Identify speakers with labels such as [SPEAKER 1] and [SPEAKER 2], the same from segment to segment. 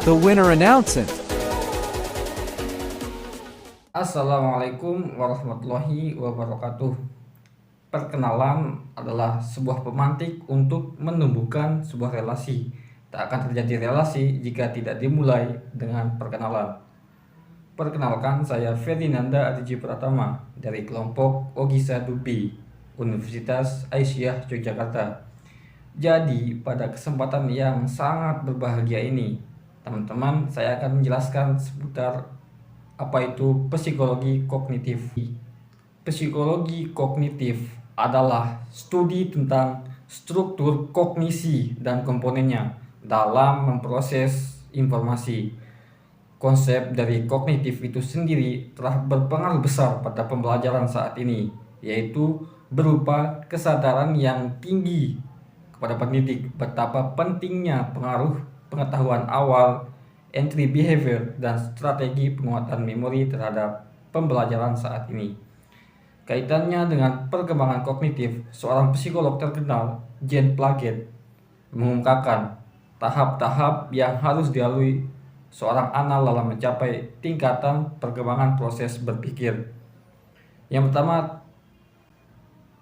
[SPEAKER 1] the winner announcement.
[SPEAKER 2] Assalamualaikum warahmatullahi wabarakatuh. Perkenalan adalah sebuah pemantik untuk menumbuhkan sebuah relasi. Tak akan terjadi relasi jika tidak dimulai dengan perkenalan. Perkenalkan, saya Ferdinanda Adiji Pratama dari kelompok Ogisa Dubi, Universitas Aisyah Yogyakarta. Jadi, pada kesempatan yang sangat berbahagia ini, teman-teman, saya akan menjelaskan seputar apa itu psikologi kognitif. Psikologi kognitif adalah studi tentang struktur kognisi dan komponennya dalam memproses informasi. Konsep dari kognitif itu sendiri telah berpengaruh besar pada pembelajaran saat ini, yaitu berupa kesadaran yang tinggi kepada pendidik betapa pentingnya pengaruh pengetahuan awal, entry behavior, dan strategi penguatan memori terhadap pembelajaran saat ini. Kaitannya dengan perkembangan kognitif, seorang psikolog terkenal, Jean Piaget, mengungkapkan tahap-tahap yang harus dilalui seorang anak dalam mencapai tingkatan perkembangan proses berpikir. Yang pertama,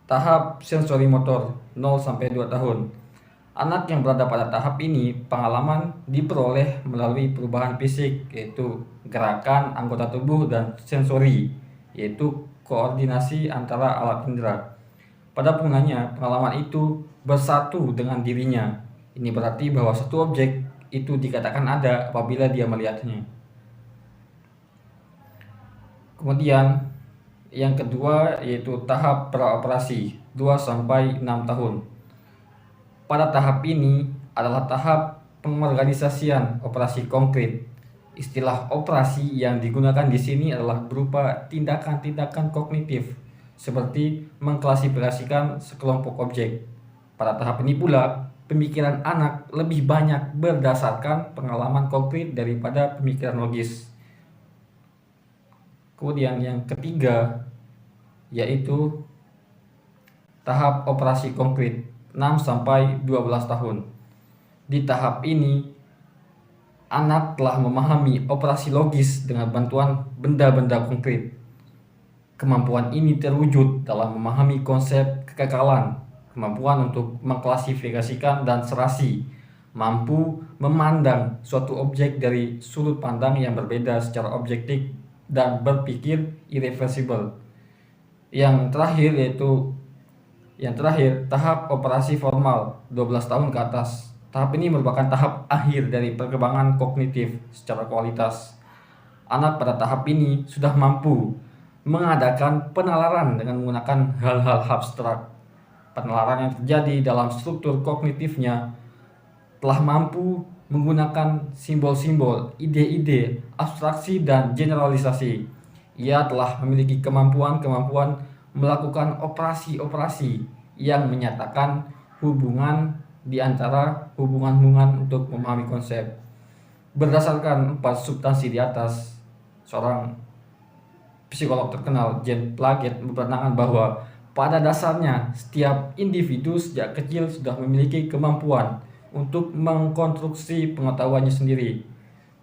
[SPEAKER 2] tahap sensori motor 0-2 tahun. Anak yang berada pada tahap ini, pengalaman diperoleh melalui perubahan fisik, yaitu gerakan anggota tubuh, dan sensori, yaitu koordinasi antara alat indera. Pada penggunanya, pengalaman itu bersatu dengan dirinya. Ini berarti bahwa satu objek itu dikatakan ada apabila dia melihatnya. Kemudian yang kedua yaitu tahap praoperasi 2-6 tahun. Pada tahap ini adalah tahap pengorganisasian operasi konkret. Istilah operasi yang digunakan di sini adalah berupa tindakan-tindakan kognitif seperti mengklasifikasikan sekelompok objek. Pada tahap ini pula, pemikiran anak lebih banyak berdasarkan pengalaman konkret daripada pemikiran logis. Kemudian yang ketiga yaitu tahap operasi konkret 6-12 tahun. Di tahap ini, anak telah memahami operasi logis dengan bantuan benda-benda konkret. Kemampuan ini terwujud dalam memahami konsep kekekalan, kemampuan untuk mengklasifikasikan dan serasi, mampu memandang suatu objek dari sudut pandang yang berbeda secara objektif, dan berpikir irreversibel. Yang terakhir, tahap operasi formal 12 tahun ke atas. Tahap ini merupakan tahap akhir dari perkembangan kognitif secara kualitas. Anak pada tahap ini sudah mampu mengadakan penalaran dengan menggunakan hal-hal abstrak. Penalaran yang terjadi dalam struktur kognitifnya telah mampu menggunakan simbol-simbol, ide-ide, abstraksi, dan generalisasi. Ia telah memiliki kemampuan melakukan operasi-operasi yang menyatakan hubungan di antara hubungan-hubungan untuk memahami konsep. Berdasarkan 4 substansi di atas, seorang psikolog terkenal Jean Piaget berpandangan bahwa pada dasarnya setiap individu sejak kecil sudah memiliki kemampuan untuk mengkonstruksi pengetahuannya sendiri.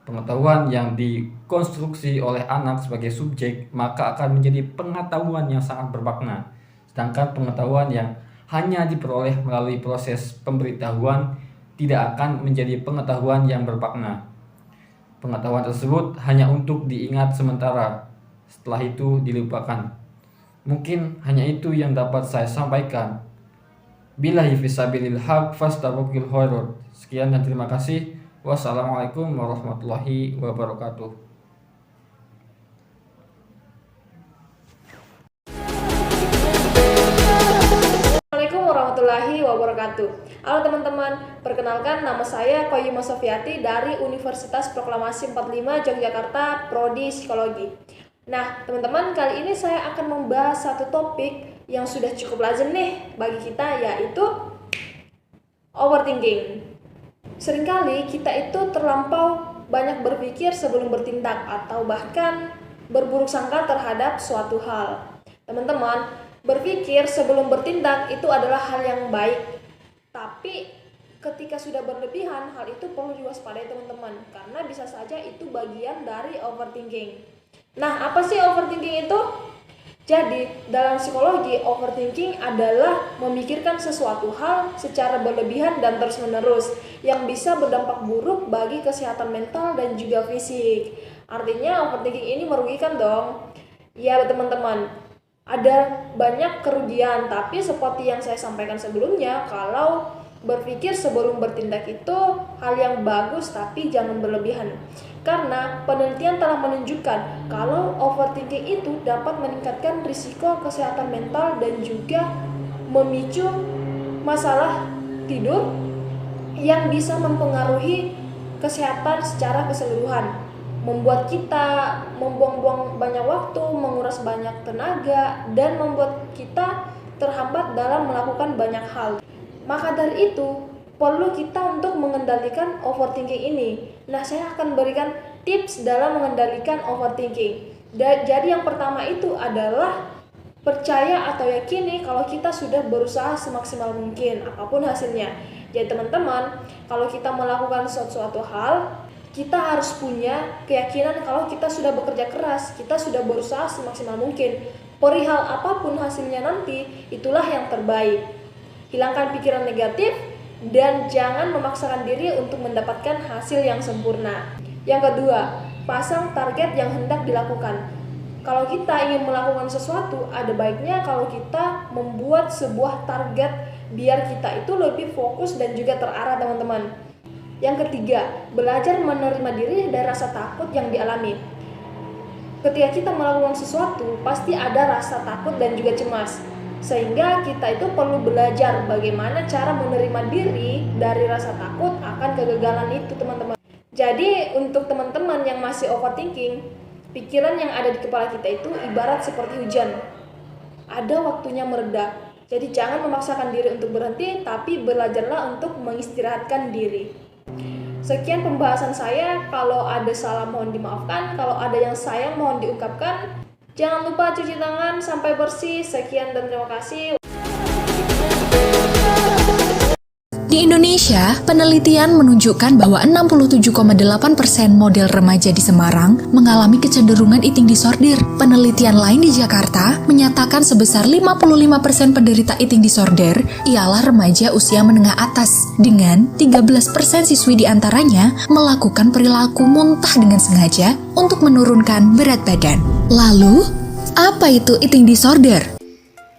[SPEAKER 2] Pengetahuan yang dikonstruksi oleh anak sebagai subjek maka akan menjadi pengetahuan yang sangat bermakna. Sedangkan pengetahuan yang hanya diperoleh melalui proses pemberitahuan tidak akan menjadi pengetahuan yang bermakna. Pengetahuan tersebut hanya untuk diingat sementara, setelah itu dilupakan. Mungkin hanya itu yang dapat saya sampaikan. Billahi fisabilil haq fastabqul khairat. Sekian dan terima kasih. Wassalamualaikum warahmatullahi wabarakatuh.
[SPEAKER 3] Assalamualaikum warahmatullahi wabarakatuh. Halo teman-teman, perkenalkan nama saya Koyuma Sofiati dari Universitas Proklamasi 45 Yogyakarta, Prodi Psikologi. Nah, teman-teman, kali ini saya akan membahas satu topik yang sudah cukup lazim nih bagi kita, yaitu overthinking. Seringkali kita itu terlampau banyak berpikir sebelum bertindak atau bahkan berburuk sangka terhadap suatu hal. Teman-teman, berpikir sebelum bertindak itu adalah hal yang baik. Tapi ketika sudah berlebihan, hal itu perlu diwaspadai teman-teman, karena bisa saja itu bagian dari overthinking. Nah, apa sih overthinking itu? Jadi, dalam psikologi, overthinking adalah memikirkan sesuatu hal secara berlebihan dan terus-menerus yang bisa berdampak buruk bagi kesehatan mental dan juga fisik. Artinya, overthinking ini merugikan dong. Ya, teman-teman, ada banyak kerugian, tapi seperti yang saya sampaikan sebelumnya, kalau berpikir sebelum bertindak itu hal yang bagus, tapi jangan berlebihan. Karena penelitian telah menunjukkan kalau overthinking itu dapat meningkatkan risiko kesehatan mental dan juga memicu masalah tidur yang bisa mempengaruhi kesehatan secara keseluruhan, membuat kita membuang-buang banyak waktu, menguras banyak tenaga, dan membuat kita terhambat dalam melakukan banyak hal. Maka dari itu, perlu kita untuk mengendalikan overthinking ini. Nah, saya akan berikan tips dalam mengendalikan overthinking. Jadi yang pertama itu adalah percaya atau yakini kalau kita sudah berusaha semaksimal mungkin, apapun hasilnya. Jadi teman-teman, kalau kita melakukan suatu hal, kita harus punya keyakinan kalau kita sudah bekerja keras, kita sudah berusaha semaksimal mungkin. Perihal apapun hasilnya nanti, itulah yang terbaik. Hilangkan pikiran negatif dan jangan memaksakan diri untuk mendapatkan hasil yang sempurna. Yang kedua, pasang target yang hendak dilakukan. Kalau kita ingin melakukan sesuatu, ada baiknya kalau kita membuat sebuah target biar kita itu lebih fokus dan juga terarah, teman-teman. Yang ketiga, belajar menerima diri dari rasa takut yang dialami. Ketika kita melakukan sesuatu, pasti ada rasa takut dan juga cemas. Sehingga kita itu perlu belajar bagaimana cara menerima diri dari rasa takut akan kegagalan itu, teman-teman. Jadi untuk teman-teman yang masih overthinking, pikiran yang ada di kepala kita itu ibarat seperti hujan. Ada waktunya mereda. Jadi jangan memaksakan diri untuk berhenti, tapi belajarlah untuk mengistirahatkan diri. Sekian pembahasan saya. Kalau ada salah mohon dimaafkan, kalau ada yang sayang mohon diungkapkan. Jangan lupa cuci tangan sampai bersih. Sekian dan terima kasih.
[SPEAKER 1] Di Indonesia, penelitian menunjukkan bahwa 67,8% model remaja di Semarang mengalami kecenderungan eating disorder. Penelitian lain di Jakarta menyatakan sebesar 55% penderita eating disorder ialah remaja usia menengah atas, dengan 13% siswi diantaranya melakukan perilaku muntah dengan sengaja untuk menurunkan berat badan. Lalu, apa itu eating disorder?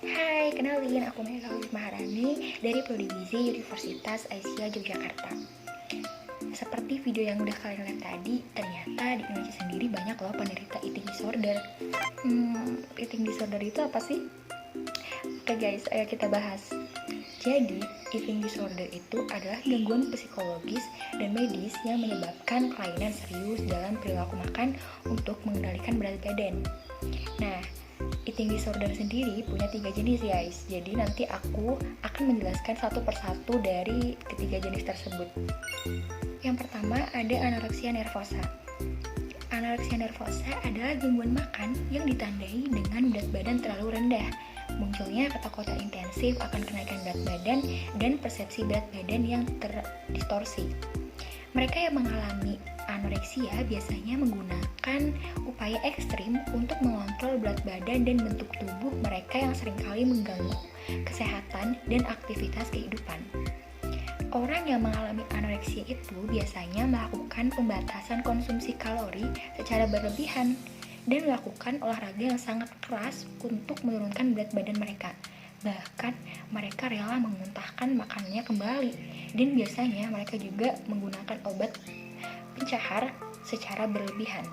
[SPEAKER 4] Hai, kenalin aku Mega Maharani dari Prodi Gizi Universitas Asia Yogyakarta. Seperti video yang udah kalian lihat tadi, ternyata di Indonesia sendiri banyak loh penderita eating disorder. Eating disorder itu apa sih? Oke guys, ayo kita bahas. Jadi, eating disorder itu adalah gangguan psikologis dan medis yang menyebabkan kelainan serius dalam perilaku makan untuk mengendalikan berat badan. Nah, eating disorder sendiri punya 3 jenis guys. Jadi nanti aku akan menjelaskan satu persatu dari ketiga jenis tersebut. Yang pertama ada anoreksia nervosa. Anoreksia nervosa adalah gangguan makan yang ditandai dengan berat badan terlalu rendah, munculnya ketakutan intensif akan kenaikan berat badan dan persepsi berat badan yang terdistorsi. Mereka yang mengalami anoreksia biasanya menggunakan upaya ekstrim untuk mengontrol berat badan dan bentuk tubuh mereka yang seringkali mengganggu kesehatan dan aktivitas kehidupan. Orang yang mengalami anoreksia itu biasanya melakukan pembatasan konsumsi kalori secara berlebihan dan melakukan olahraga yang sangat keras untuk menurunkan berat badan mereka. Bahkan mereka rela memuntahkan makanannya kembali, dan biasanya mereka juga menggunakan obat pencahar secara berlebihan.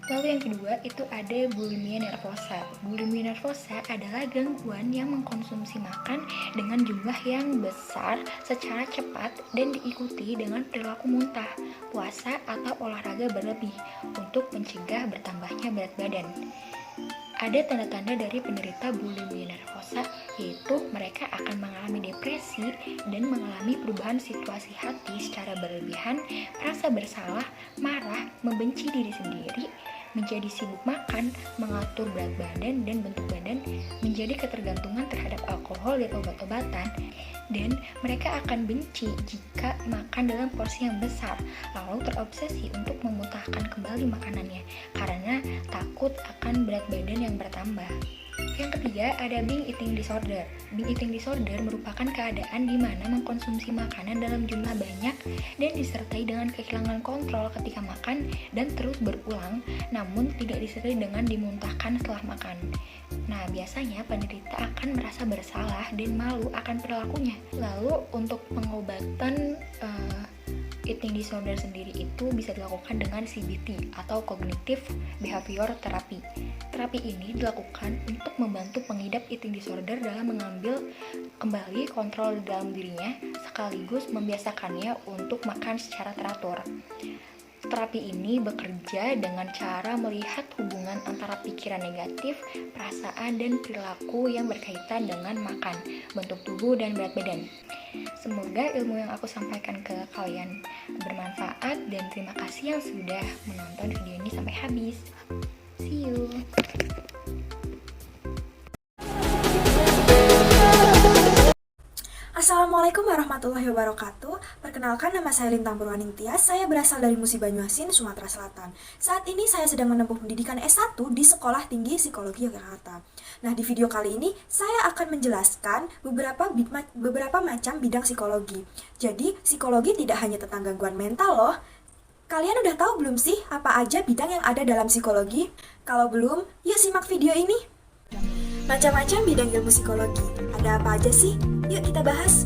[SPEAKER 4] Lalu yang kedua itu ada bulimia nervosa. Bulimia nervosa adalah gangguan yang mengkonsumsi makan dengan jumlah yang besar secara cepat dan diikuti dengan perilaku muntah, puasa atau olahraga berlebih untuk mencegah bertambahnya berat badan. Ada tanda-tanda dari penderita bulimia nervosa, yaitu mereka akan mengalami depresi dan mengalami perubahan situasi hati secara berlebihan, merasa bersalah, marah, membenci diri sendiri, menjadi sibuk makan, mengatur berat badan dan bentuk badan, menjadi ketergantungan terhadap alkohol dan obat-obatan, dan mereka akan benci jika makan dalam porsi yang besar, lalu terobsesi untuk memuntahkan kembali makanannya karena takut akan berat badan yang bertambah. Yang ketiga, ada binge eating disorder. Binge eating disorder merupakan keadaan di mana mengkonsumsi makanan dalam jumlah banyak dan disertai dengan kehilangan kontrol ketika makan dan terus berulang, namun tidak disertai dengan dimuntahkan setelah makan. Nah, biasanya penderita akan merasa bersalah dan malu akan perilakunya. Lalu, untuk pengobatan eating disorder sendiri itu bisa dilakukan dengan CBT atau Cognitive Behavior Therapy. Terapi ini dilakukan untuk membantu pengidap eating disorder dalam mengambil kembali kontrol dalam dirinya sekaligus membiasakannya untuk makan secara teratur. Terapi ini bekerja dengan cara melihat hubungan antara pikiran negatif, perasaan, dan perilaku yang berkaitan dengan makan, bentuk tubuh, dan berat badan. Semoga ilmu yang aku sampaikan ke kalian bermanfaat dan terima kasih yang sudah menonton video ini sampai habis. See you!
[SPEAKER 5] Assalamualaikum warahmatullahi wabarakatuh. Perkenalkan, nama saya Lintang Purwaning Tias. Saya berasal dari Musi Banyuasin, Sumatera Selatan. Saat ini saya sedang menempuh pendidikan S1 di Sekolah Tinggi Psikologi Yogyakarta. Nah, di video kali ini saya akan menjelaskan beberapa macam bidang psikologi. Jadi, psikologi tidak hanya tentang gangguan mental loh. Kalian udah tahu belum sih apa aja bidang yang ada dalam psikologi? Kalau belum, yuk simak video ini. Macam-macam bidang ilmu psikologi. Ada apa aja sih? Yuk kita bahas.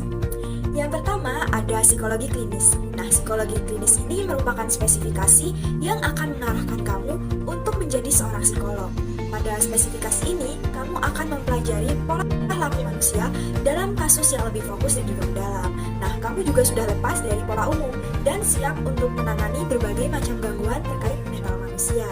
[SPEAKER 5] Yang pertama ada psikologi klinis. Nah, psikologi klinis ini merupakan spesifikasi yang akan mengarahkan kamu untuk menjadi seorang psikolog. Pada spesifikasi ini, kamu akan mempelajari pola laku manusia dalam kasus yang lebih fokus dan juga mendalam. Nah, kamu juga sudah lepas dari pola umum dan siap untuk menangani berbagai macam gangguan terkait mental manusia.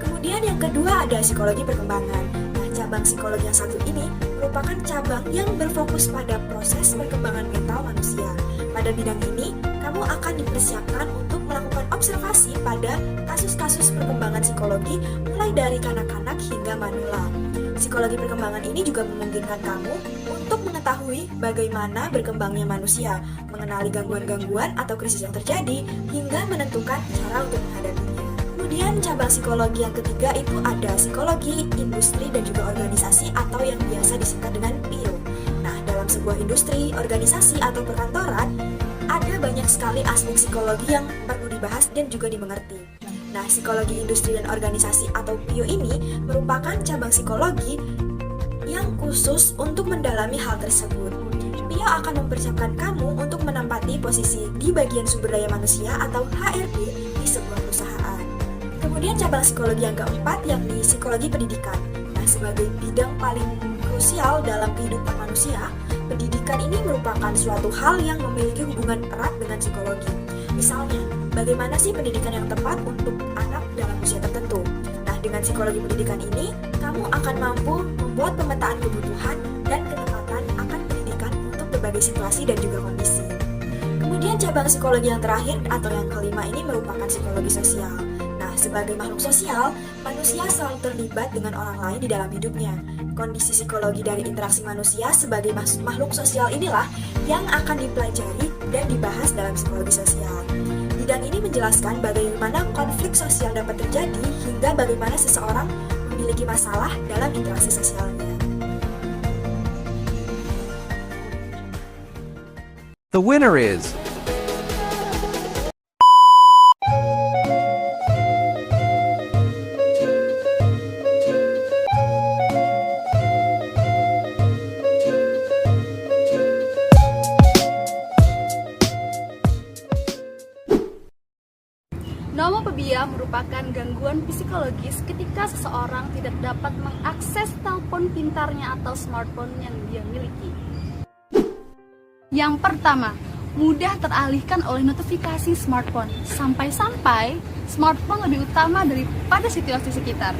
[SPEAKER 5] Kemudian yang kedua ada psikologi perkembangan. Cabang psikologi yang satu ini merupakan cabang yang berfokus pada proses perkembangan mental manusia. Pada bidang ini, kamu akan dipersiapkan untuk melakukan observasi pada kasus-kasus perkembangan psikologi mulai dari kanak-kanak hingga manula. Psikologi perkembangan ini juga memungkinkan kamu untuk mengetahui bagaimana berkembangnya manusia, mengenali gangguan-gangguan atau krisis yang terjadi, hingga menentukan cara untuk menghadapinya. Kemudian cabang psikologi yang ketiga itu ada psikologi industri dan juga organisasi atau yang biasa disingkat dengan PIO. Nah, dalam sebuah industri, organisasi atau perkantoran, ada banyak sekali aspek psikologi yang perlu dibahas dan juga dimengerti. Nah, psikologi industri dan organisasi atau PIO ini merupakan cabang psikologi yang khusus untuk mendalami hal tersebut. PIO akan mempersiapkan kamu untuk menempati posisi di bagian sumber daya manusia atau HRD di sebuah perusahaan. Kemudian cabang psikologi yang keempat yakni psikologi pendidikan. Nah, sebagai bidang paling krusial dalam kehidupan manusia, pendidikan ini merupakan suatu hal yang memiliki hubungan erat dengan psikologi. Misalnya, bagaimana sih pendidikan yang tepat untuk anak dalam usia tertentu? Nah, dengan psikologi pendidikan ini, kamu akan mampu membuat pemetaan kebutuhan dan ketepatan akan pendidikan untuk berbagai situasi dan juga kondisi. Kemudian cabang psikologi yang terakhir atau yang kelima ini merupakan psikologi sosial. Sebagai makhluk sosial, manusia selalu terlibat dengan orang lain di dalam hidupnya. Kondisi psikologi dari interaksi manusia sebagai makhluk sosial inilah yang akan dipelajari dan dibahas dalam psikologi sosial. Bidang ini menjelaskan bagaimana konflik sosial dapat terjadi hingga bagaimana seseorang memiliki masalah dalam interaksi sosialnya.
[SPEAKER 6] The winner is
[SPEAKER 7] Nomofobia merupakan gangguan psikologis ketika seseorang tidak dapat mengakses telepon pintarnya atau smartphone yang dia miliki. Yang pertama, mudah teralihkan oleh notifikasi smartphone, sampai-sampai smartphone lebih utama daripada situasi sekitar.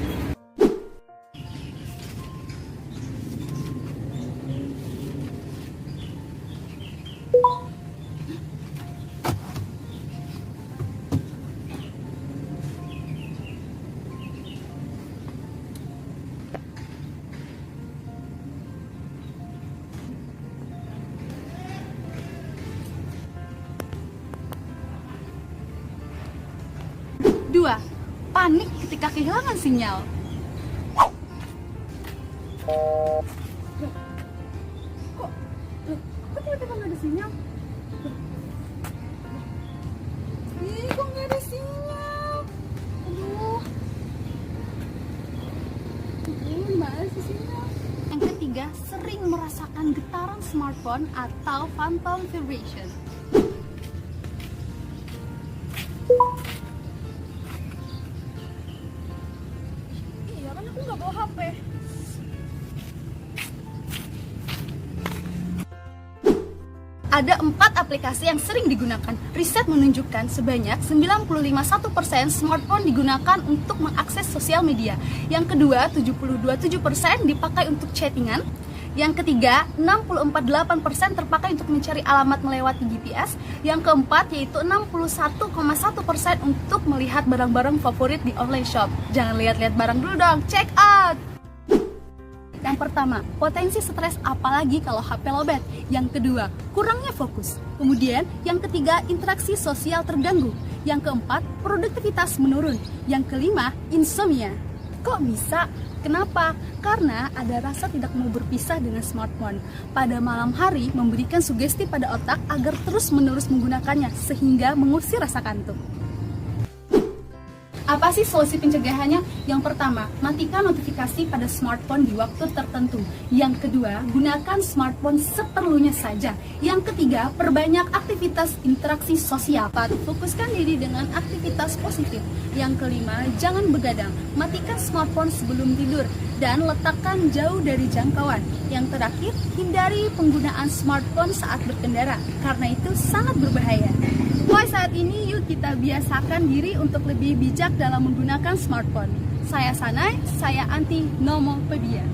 [SPEAKER 7] kedua, panik ketika kehilangan sinyal. Kok tiba-tiba nggak ada sinyal? Kok nggak ada sinyal? Aduh, gimana sih sinyal? Yang ketiga, sering merasakan getaran smartphone atau phantom vibration. Iya kan aku nggak bawa HP. Ada 4 aplikasi yang sering digunakan. Riset menunjukkan sebanyak 95,1% smartphone digunakan untuk mengakses sosial media. Yang kedua, 72,7% dipakai untuk chattingan. Yang ketiga, 64,8% terpakai untuk mencari alamat melewati GPS. Yang keempat, yaitu 61,1% untuk melihat barang-barang favorit di online shop. Jangan lihat-lihat barang dulu dong, check out! Yang pertama, potensi stres apalagi kalau HP lowbat. Yang kedua, kurangnya fokus. Kemudian, yang ketiga, interaksi sosial terganggu. Yang keempat, produktivitas menurun. Yang kelima, insomnia. Kok bisa? Kenapa? Karena ada rasa tidak mau berpisah dengan smartphone. Pada malam hari, memberikan sugesti pada otak agar terus-menerus menggunakannya sehingga mengusir rasa kantuk. Apa sih solusi pencegahannya? Yang pertama, matikan notifikasi pada smartphone di waktu tertentu. Yang kedua, gunakan smartphone seperlunya saja. Yang ketiga, perbanyak aktivitas interaksi sosial. Fokuskan diri dengan aktivitas positif. Yang kelima, jangan begadang. Matikan smartphone sebelum tidur dan letakkan jauh dari jangkauan. Yang terakhir, hindari penggunaan smartphone saat berkendara karena itu sangat berbahaya. Mulai saat ini, yuk kita biasakan diri untuk lebih bijak dalam menggunakan smartphone. Saya Sanai, saya anti nomopedia.